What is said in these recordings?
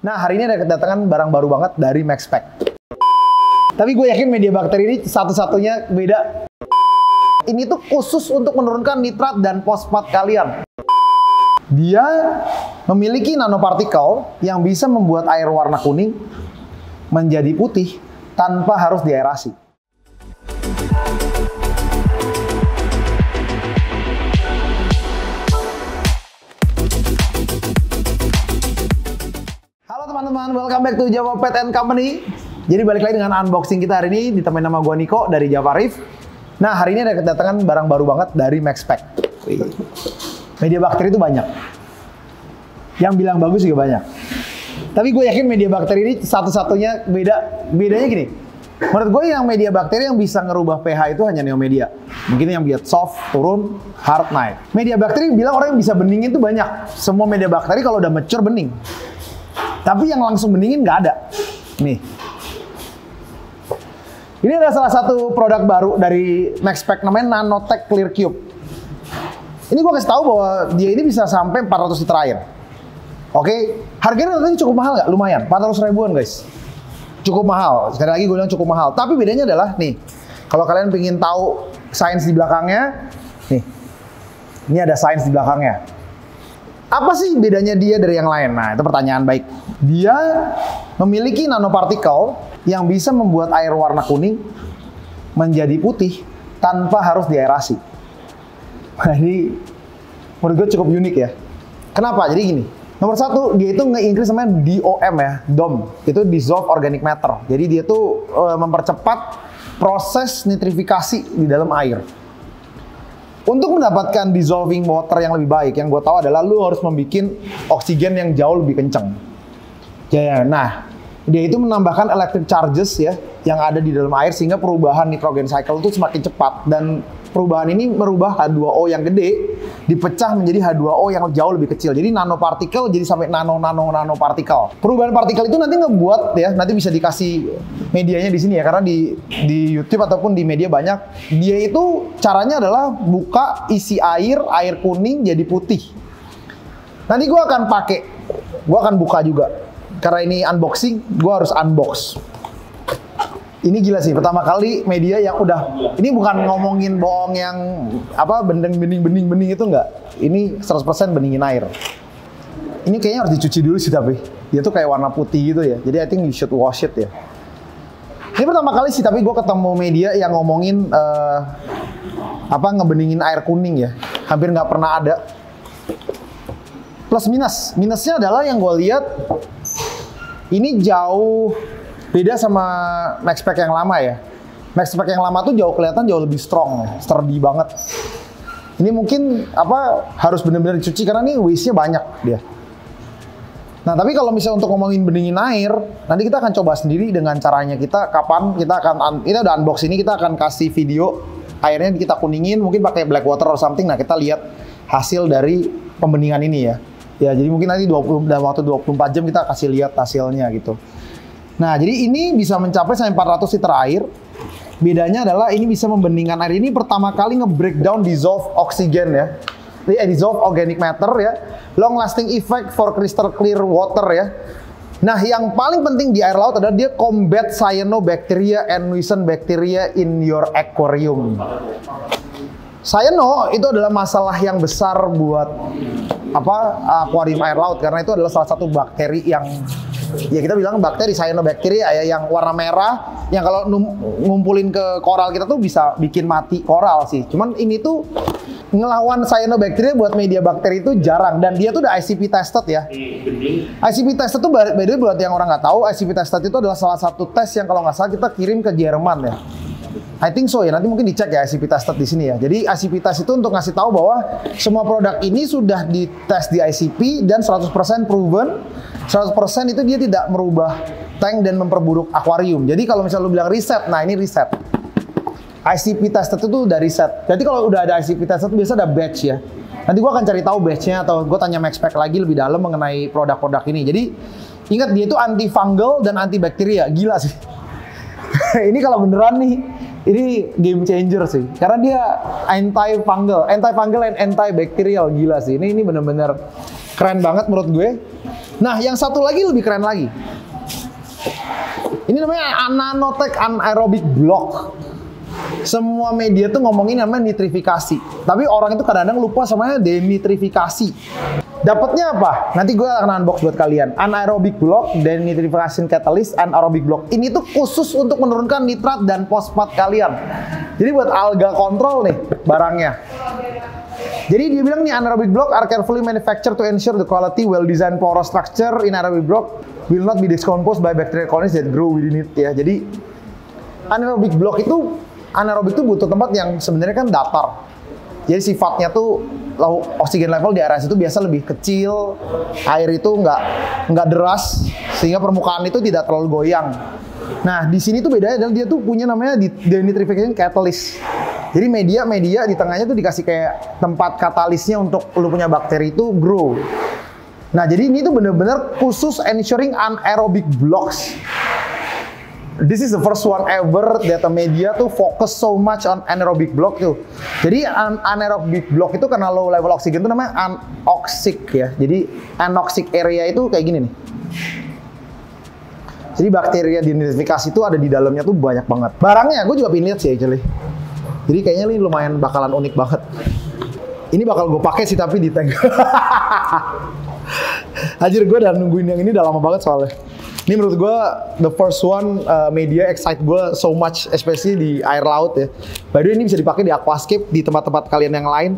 Nah, hari ini ada kedatangan barang baru banget dari MaxPack. Tapi gue yakin media bakteri ini satu-satunya beda. Ini tuh khusus untuk menurunkan nitrat dan fosfat kalian. Dia memiliki nanopartikel yang bisa membuat air warna kuning menjadi putih tanpa harus diaerasi. Halo teman-teman, welcome back to Java Pet and Company. Jadi balik lagi dengan unboxing kita hari ini, ditemenin nama gue Niko dari Java Reef. Nah, hari ini ada kedatangan barang baru banget dari MaxPack. Media bakteri itu banyak. Yang bilang bagus juga banyak. Tapi gue yakin media bakteri ini satu-satunya bedanya gini. Menurut gue yang media bakteri yang bisa ngerubah pH itu hanya Neomedia. Mungkin yang biar soft, turun, hard, naik. Media bakteri bilang orang yang bisa beningin itu banyak. Semua media bakteri kalau udah mature bening. Tapi yang langsung beningin nggak ada. Nih. Ini adalah salah satu produk baru dari MaxPack namanya Nanotech Clear Cube. Ini gue kasih tahu bahwa dia ini bisa sampai 400 liter air. Oke, harganya tadi cukup mahal nggak? Lumayan, 400 ribuan guys. Cukup mahal, sekali lagi gue bilang cukup mahal. Tapi bedanya adalah, nih, kalau kalian pengen tahu sains di belakangnya, nih, ini ada sains di belakangnya. Apa sih bedanya dia dari yang lain? Nah, itu pertanyaan baik. Dia memiliki nanopartikel yang bisa membuat air warna kuning menjadi putih tanpa harus diaerasi. Jadi, menurut gue cukup unik ya. Kenapa? Jadi gini, nomor satu, dia itu nge-increase namanya DOM ya, DOM. Itu Dissolve Organic Matter. Jadi dia tuh mempercepat proses nitrifikasi di dalam air. Untuk mendapatkan dissolving water yang lebih baik, yang gue tahu adalah lu harus membuat oksigen yang jauh lebih kenceng. Ya, nah, dia itu menambahkan electric charges ya, yang ada di dalam air sehingga perubahan nitrogen cycle itu semakin cepat, dan perubahan ini merubah H2O yang gede dipecah menjadi H2O yang jauh lebih kecil. Jadi nanopartikel jadi sampai nanopartikel. Perubahan partikel itu nanti ngebuat ya, nanti bisa dikasih medianya di sini ya, karena di YouTube ataupun di media banyak. Dia itu caranya adalah buka isi air kuning jadi putih. Nanti gue akan buka juga. Karena ini unboxing, gue harus unbox. Ini gila sih, pertama kali media yang udah, ini bukan ngomongin bohong yang apa bening itu enggak. Ini 100% beningin air. Ini kayaknya harus dicuci dulu sih, tapi dia tuh kayak warna putih gitu ya. Jadi I think you should wash it ya. Ini pertama kali sih, tapi gue ketemu media yang ngomongin ngebeningin air kuning ya. Hampir nggak pernah ada. Plus minusnya adalah yang gue lihat ini jauh beda sama MaxPack yang lama ya. MaxPack yang lama tuh kelihatan jauh lebih strong, sturdy banget. Ini mungkin harus benar-benar dicuci karena ini waste-nya banyak dia. Nah, tapi kalau misalnya untuk ngomongin beningin air, nanti kita akan coba sendiri dengan caranya kita. Kapan kita udah unbox ini, kita akan kasih video airnya kita kuningin, mungkin pakai black water or something. Nah, kita lihat hasil dari pembeningan ini ya. Ya, jadi mungkin nanti dalam waktu 24 jam kita kasih lihat hasilnya gitu. Nah, jadi ini bisa mencapai sampai 400 liter air. Bedanya adalah ini bisa membeningkan air. Ini pertama kali nge-breakdown dissolve oxygen ya. Dissolve organic matter ya. Long lasting effect for crystal clear water ya. Nah, yang paling penting di air laut adalah dia combat cyanobacteria and nuisance bacteria in your aquarium. Cyano itu adalah masalah yang besar buat akuarium air laut, karena itu adalah salah satu bakteri yang ya kita bilang bakteri cyanobacteria ya, yang warna merah yang kalau ngumpulin ke koral kita tuh bisa bikin mati koral sih. Cuman ini tuh ngelawan cyanobacteria buat media bakteri itu jarang, dan dia tuh udah ICP tested ya. ICP tested tuh by the way, buat yang orang nggak tahu, ICP tested itu adalah salah satu tes yang kalau nggak salah kita kirim ke Jerman ya. I think so ya, nanti mungkin dicek ya ICP tested di sini ya. Jadi ICP test itu untuk ngasih tahu bahwa semua produk ini sudah dites di ICP dan 100% proven. 100% itu dia tidak merubah tank dan memperburuk akuarium. Jadi kalau misalnya lu bilang riset, nah ini riset. ICP tested itu udah riset. Jadi kalau udah ada ICP tested biasa ada batch ya. Nanti gua akan cari tahu batchnya, atau gua tanya MaxPack lagi lebih dalam mengenai produk-produk ini. Jadi ingat, dia itu antifungal dan antibakteria. Gila sih. Ini kalau beneran nih, ini game changer sih, karena dia antifungal and antibacterial. Gila sih, ini bener-bener Keren banget menurut gue. Nah, yang satu lagi lebih keren lagi. Ini namanya Nanotech Anaerobic Block. Semua media tuh ngomongin namanya nitrifikasi. Tapi orang itu kadang-kadang lupa sama denitrifikasi. Dapatnya apa? Nanti gue akan unbox buat kalian. Anaerobic Block, Denitrification Catalyst, Anaerobic Block. Ini tuh khusus untuk menurunkan nitrat dan fosfat kalian. Jadi buat alga kontrol nih barangnya. Jadi dia bilang nih, anaerobic block are carefully manufactured to ensure the quality well-designed porous structure in anaerobic block will not be decomposed by bacterial colonies that grow within it. Ya, jadi anaerobic block itu, anaerobik itu butuh tempat yang sebenarnya kan datar. Jadi sifatnya tuh oksigen level di area situ biasa lebih kecil, air itu nggak deras, sehingga permukaan itu tidak terlalu goyang. Nah, di sini tuh bedanya adalah dia tuh punya namanya denitrification catalyst. Jadi media di tengahnya tuh dikasih kayak tempat katalisnya untuk lu punya bakteri itu grow. Nah, jadi ini tuh bener-bener khusus ensuring anaerobic blocks. This is the first one ever that a media tuh focus so much on anaerobic block tuh. Jadi anaerobic block itu karena low level oksigen itu namanya anoxic ya. Jadi anoxic area itu kayak gini nih. Jadi bakteri denitrifikasi itu ada di dalamnya tuh banyak banget. Barangnya gue juga pengen lihat sih actually. Jadi kayaknya ini lumayan bakalan unik banget. Ini bakal gue pakai sih tapi di tank. Anjir, gue udah nungguin yang ini udah lama banget soalnya. Ini menurut gue the first one media excite gue so much, especially di air laut ya. By the way, ini bisa dipakai di aquascape, di tempat-tempat kalian yang lain.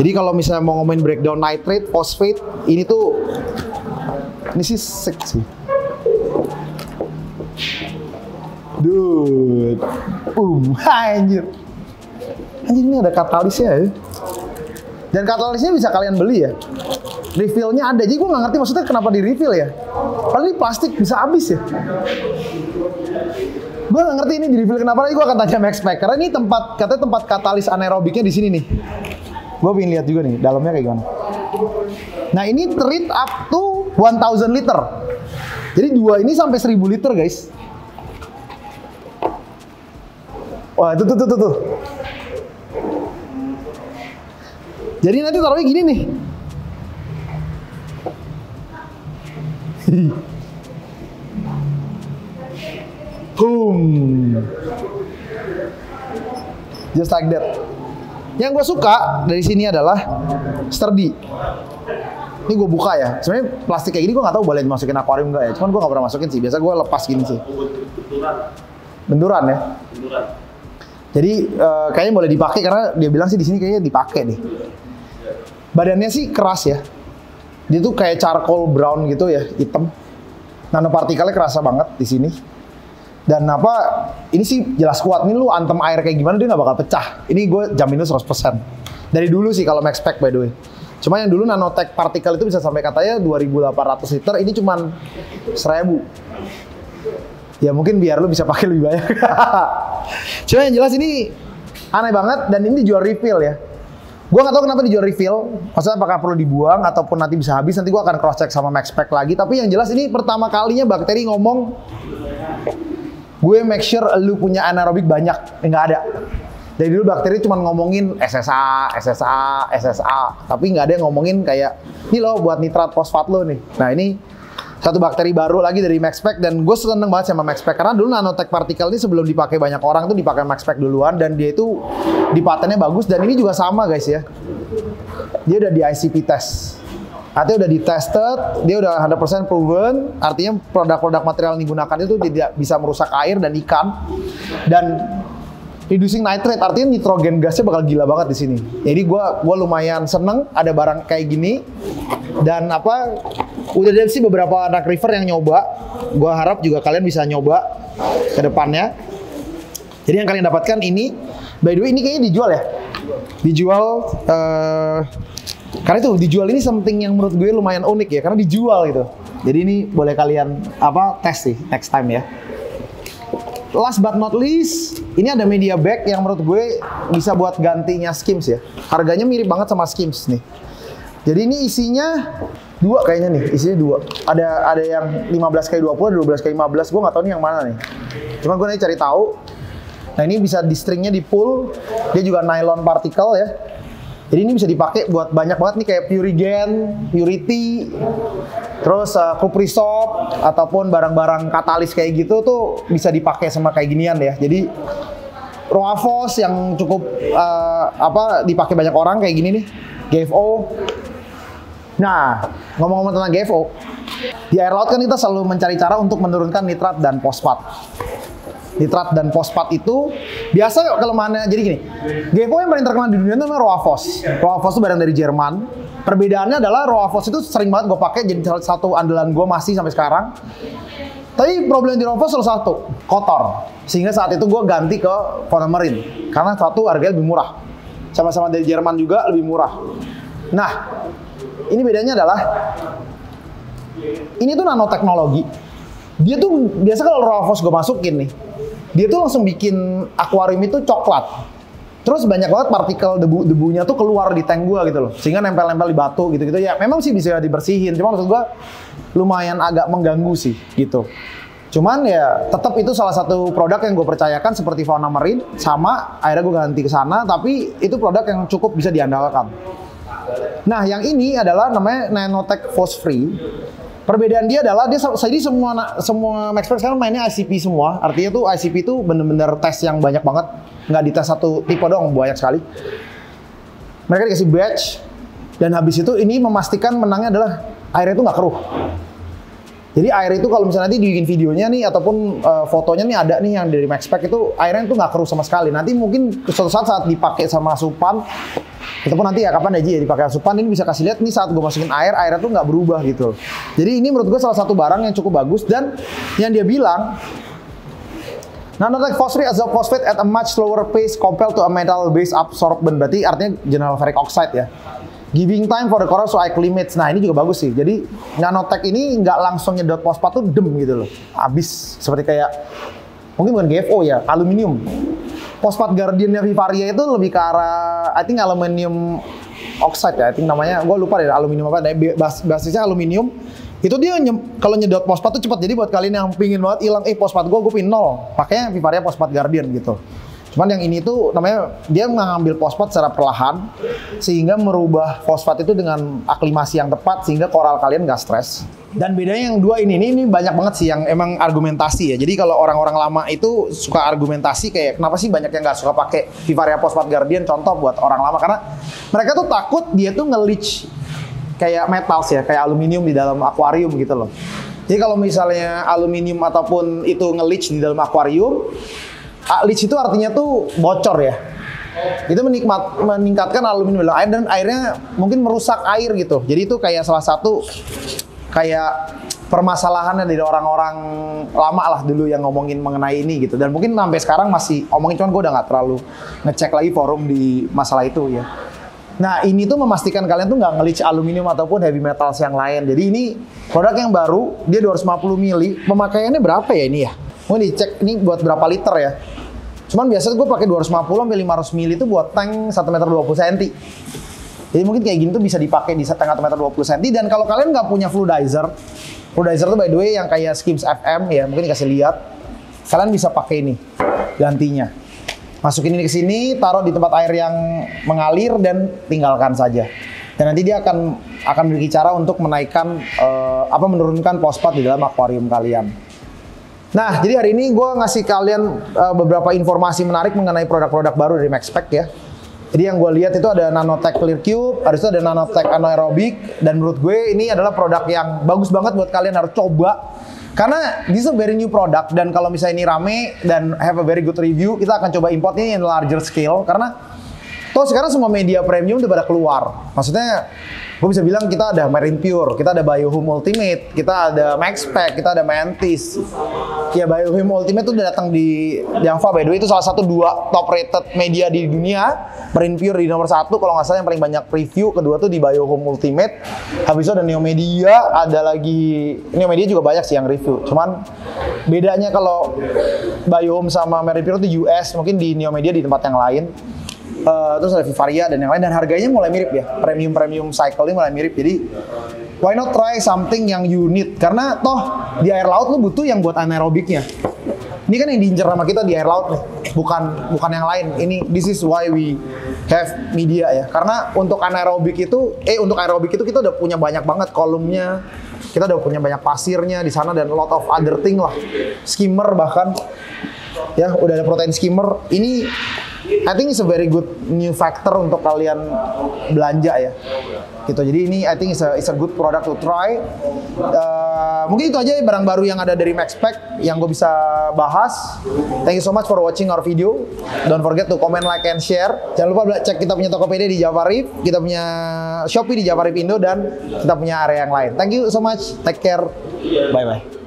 Jadi kalau misalnya mau ngomongin breakdown nitrate, phosphate, ini tuh ini sih sick sih. Dude, anjir. Anjir, ini ada katalisnya ya. Dan katalisnya bisa kalian beli ya. Refillnya ada, jadi gue nggak ngerti maksudnya kenapa di refill ya. Padahal ini plastik bisa habis ya. Gue nggak ngerti ini di refill kenapa. Lagi gue akan tanya MaxPack karena ini katanya tempat katalis anaerobiknya di sini nih. Gue pengen lihat juga nih dalamnya kayak gimana. Nah, ini treat up to 1000 liter. Jadi dua ini sampai 1000 liter guys. Wah, tuh. Jadi nanti taruhnya gini nih. Boom. Just like that. Yang gue suka dari sini adalah sturdy. Ini gue buka ya. Sebenarnya plastik kayak gini gue nggak tahu boleh dimasukin akuarium nggak ya. Cuman gue nggak pernah masukin sih. Biasa gue lepas gini sih. Benturan ya. Jadi kayaknya boleh dipakai karena dia bilang sih di sini kayaknya dipakai nih. Badannya sih keras ya. Dia tuh kayak charcoal brown gitu ya, hitam. Nanopartikelnya kerasa banget di sini. Dan ini sih jelas kuat. Ini lu antem air kayak gimana dia nggak bakal pecah. Ini gue jamin lu 100%. Dari dulu sih kalau MaxPack by the way. Cuma yang dulu Nanotech partikel itu bisa sampai katanya 2800 liter. Ini cuman 1000. Ya mungkin biar lu bisa pakai lebih banyak. Cuma yang jelas ini aneh banget dan ini dijual refill ya. Gue nggak tahu kenapa dijual refill. Maksudnya apakah perlu dibuang ataupun nanti bisa habis. Nanti gue akan cross check sama MaxPack lagi. Tapi yang jelas ini pertama kalinya bakteri ngomong, gue make sure lu punya anaerobik banyak. Nggak ada. Dari dulu bakteri cuma ngomongin SSA. Tapi nggak ada yang ngomongin kayak, ini loh buat nitrat fosfat lo nih. Nah ini satu bakteri baru lagi dari MaxPack dan gue seneng banget sama MaxPack karena dulu Nanotech partikel ini sebelum dipakai banyak orang tuh dipakai MaxPack duluan dan dia itu di patennya bagus dan ini juga sama guys ya. Dia udah di ICP test. Artinya udah di tested, dia udah 100% proven, artinya produk-produk material yang digunakan itu tidak bisa merusak air dan ikan. Dan reducing nitrate, artinya nitrogen gasnya bakal gila banget di sini. Jadi gue lumayan seneng ada barang kayak gini. Dan udah ada sih beberapa anak river yang nyoba. Gue harap juga kalian bisa nyoba ke depannya. Jadi yang kalian dapatkan ini, by the way ini kayaknya dijual ya. Dijual, karena itu dijual ini something yang menurut gue lumayan unik ya, karena dijual gitu. Jadi ini boleh kalian tes sih next time ya. Last but not least, ini ada media bag yang menurut gue bisa buat gantinya Skims ya. Harganya mirip banget sama Skims nih. Jadi ini isinya 2 kayaknya nih, isinya 2. Ada yang 15x20, ada 12x15. Gue nggak tahu nih yang mana nih. Cuma gue nanti cari tahu. Nah ini bisa di stringnya di pull. Dia juga nylon partikel ya. Jadi ini bisa dipakai buat banyak banget nih kayak Purigen, Purity, terus Cuprisop ataupun barang-barang katalis kayak gitu tuh bisa dipakai sama kayak ginian ya. Jadi Roavos yang cukup dipakai banyak orang kayak gini nih, GFO. Nah, ngomong-ngomong tentang GFO, di air laut kan kita selalu mencari cara untuk menurunkan nitrat dan fosfat. Nitrat dan fosfat itu biasa kelemahannya, jadi gini, GFO yang paling terkenal di dunia itu namanya Roavos. Roavos itu barang dari Jerman. Perbedaannya adalah Roavos itu sering banget gue pakai, jadi salah satu andalan gue masih sampai sekarang. Tapi problem di Roavos salah satu, kotor. Sehingga saat itu gue ganti ke Polymerine karena satu harganya lebih murah. Sama-sama dari Jerman juga lebih murah. Nah, ini bedanya adalah ini tuh nanoteknologi. Dia tuh biasa kalau Roavos gue masukin nih, dia tuh langsung bikin akuarium itu coklat. Terus banyak banget partikel debunya tuh keluar di tank gua gitu loh. Sehingga nempel-nempel di batu gitu-gitu. Ya memang sih bisa dibersihin, cuma maksud gua lumayan agak mengganggu sih gitu. Cuman ya tetap itu salah satu produk yang gue percayakan seperti Fauna Marine, sama akhirnya gue ganti ke sana, tapi itu produk yang cukup bisa diandalkan. Nah, yang ini adalah namanya Nanotech Phos Free. Perbedaan dia adalah jadi semua Maxpert sekarang mainnya ICP semua. Artinya tuh ICP itu bener-bener tes yang banyak banget, nggak dites satu tipe doang, banyak sekali. Mereka dikasih batch dan habis itu ini memastikan menangnya adalah airnya itu nggak keruh. Jadi air itu kalau misalnya nanti dibikin videonya nih ataupun fotonya nih ada nih yang dari Maxpert itu airnya itu nggak keruh sama sekali. Nanti mungkin suatu saat dipakai sama asupan ataupun nanti ya kapan aja ya dipakai asupan, ini bisa kasih lihat nih saat gue masukin airnya tuh nggak berubah gitu. Jadi ini menurut gue salah satu barang yang cukup bagus, dan yang dia bilang Nanotech Phos Free absorb phosphate at a much slower pace compared to a metal based absorbent, berarti artinya general ferric oxide ya. Giving time for the coral to acclimate. Nah ini juga bagus sih. Jadi Nanotech ini nggak langsung nyedot fosfat tuh dem gitu loh, habis seperti kayak mungkin bukan GFO ya, aluminium. Fosfat Guardian-nya Vivaria itu lebih ke arah, I think aluminium oxide ya, I think namanya, gue lupa deh aluminium apa, basisnya aluminium. Itu dia kalau nyedot fosfat tuh cepat. Jadi buat kalian yang pingin banget hilang, fosfat gue pingin nol, pakainya Vivaria Fosfat Guardian gitu. Cuman yang ini tuh namanya, dia mengambil fosfat secara perlahan, sehingga merubah fosfat itu dengan aklimasi yang tepat, sehingga koral kalian nggak stres. Dan bedanya yang dua ini banyak banget sih yang emang argumentasi ya. Jadi kalau orang-orang lama itu suka argumentasi kayak kenapa sih banyak yang nggak suka pakai Vivaria Fosfat Guardian, contoh buat orang lama, karena mereka tuh takut dia tuh nge-leach kayak metals ya, kayak aluminium di dalam akuarium gitu loh. Jadi kalau misalnya aluminium ataupun itu nge-leach di dalam akuarium, leach itu artinya tuh bocor ya. Itu meningkatkan aluminium dalam air dan airnya mungkin merusak air gitu. Jadi itu kayak salah satu kayak permasalahannya dari orang-orang lama lah dulu yang ngomongin mengenai ini gitu. Dan mungkin sampai sekarang masih ngomongin, cuman gue udah nggak terlalu ngecek lagi forum di masalah itu ya. Nah ini tuh memastikan kalian tuh nggak nge-leach aluminium ataupun heavy metals yang lain. Jadi ini produk yang baru, dia 250 mili. Pemakaiannya berapa ya ini ya? Mau dicek ini buat berapa liter ya. Cuman biasanya gue pakai 250 sampai 500 mili itu buat tank 1 meter 20 cm. Jadi mungkin kayak gini tuh bisa dipakai di tank 1 meter 20 cm. Dan kalau kalian nggak punya fluidizer tuh by the way yang kayak Skims FM ya, mungkin dikasih lihat. Kalian bisa pakai ini gantinya. Masukin ini ke sini, taruh di tempat air yang mengalir dan tinggalkan saja. Dan nanti dia akan memiliki cara untuk menaikkan menurunkan fosfat di dalam akuarium kalian. Nah, jadi hari ini gue ngasih kalian beberapa informasi menarik mengenai produk-produk baru dari Maxpert ya. Jadi yang gue lihat itu ada Nanotech Clear Cube, ada itu ada Nanotech Anaerobic, dan menurut gue ini adalah produk yang bagus banget buat kalian harus coba. Karena this is a very new product, dan kalau misalnya ini rame dan have a very good review, kita akan coba importnya in larger scale. Karena toh sekarang semua media premium udah pada keluar. Maksudnya gue bisa bilang kita ada Marine Pure, kita ada Biohum Ultimate, kita ada Maxpert, kita ada Mantis. Ya Biohum Ultimate itu udah datang di Java, by the way itu salah satu 2 top rated media di dunia. Marine Pure di nomor 1 kalau nggak salah yang paling banyak review, kedua tuh di Biohum Ultimate. Habis itu ada Neomedia, ada lagi Neomedia juga banyak sih yang review. Cuman bedanya kalau Biohum sama Marine Pure itu US, mungkin di Neomedia di tempat yang lain. Terus ada Vivaria dan yang lain, dan harganya mulai mirip ya, premium cycle ini mulai mirip. Jadi why not try something yang you need, karena toh di air laut lu butuh yang buat anaerobiknya. Ini kan yang diincar sama kita di air laut nih, bukan yang lain. This is why we have media ya. Karena untuk anaerobik itu kita udah punya banyak banget kolomnya. Kita udah punya banyak pasirnya di sana dan a lot of other thing lah. Skimmer bahkan ya udah ada protein skimmer. Ini I think it's a very good new factor untuk kalian belanja ya. Gitu. Jadi ini I think it's a good product to try. Mungkin itu aja barang baru yang ada dari Maxpack yang gue bisa bahas. Thank you so much for watching our video. Don't forget to comment, like, and share. Jangan lupa cek kita punya Tokopedia di Javarip, kita punya Shopee di Javarip Indo, dan kita punya area yang lain. Thank you so much. Take care. Bye-bye.